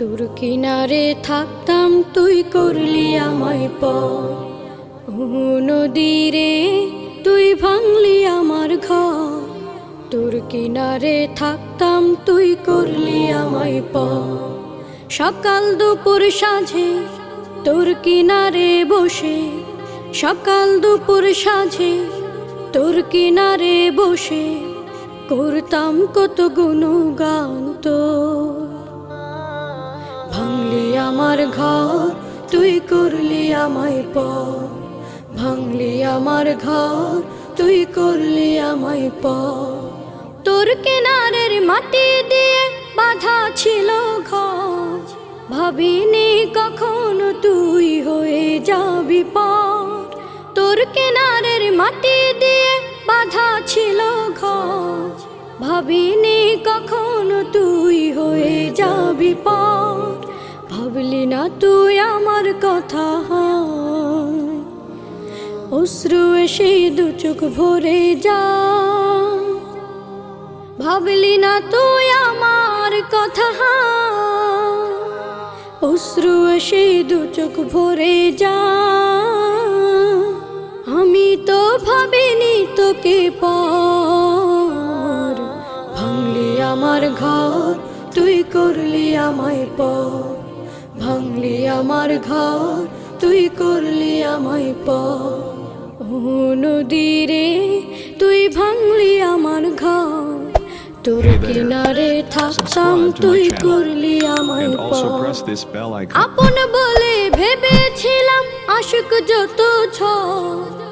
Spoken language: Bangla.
তোর কিনারে থাকতাম তুই করলি আমায় পর। নদীরে তুই ভাঙলি আমার ঘর। তোর কিনারে থাকতাম তুই করলি আমায় পর। সকাল দুপুর সাঁঝে তোর কিনারে বসে, সকাল দুপুর সাঁঝে তোর কিনারে বসে করতাম কত গুণগান তোর। ভাঙলি আমার ঘর তুই করলি আমায় পর। ভাঙলি আমার ঘর তুই করলি আমায় পর। তোর কিনারের মাটি দিয়ে বাঁধা ছিল ঘর। ভাবিনি কখনো তুই হয়ে যাবি পর। তোর কিনারের মাটি দিয়ে বাঁধা ছিল ঘর। ভাবিনি কখনো তুই হয়ে যাবি পর। ভাবলি না তুই আমার কথা, অশ্রু এসে দু চোখ ভরে যা। ভাবলি না তুই আমার কথা, অশ্রু এসে দু চোখ ভরে যা। আমি তো ভাবিনি তোকে পর। ভাঙলি আমার ঘর তুই করলি আমায় পর। ভাঙলি আমার ঘর তুই করলি আমায় পর। নদীরে তুই ভাঙলি আমার ঘর। তোর কিনারে থাকতাম তুই করলি আমায় পর। আপন বলে ভেবেছিলাম আশুক যত ঝড়।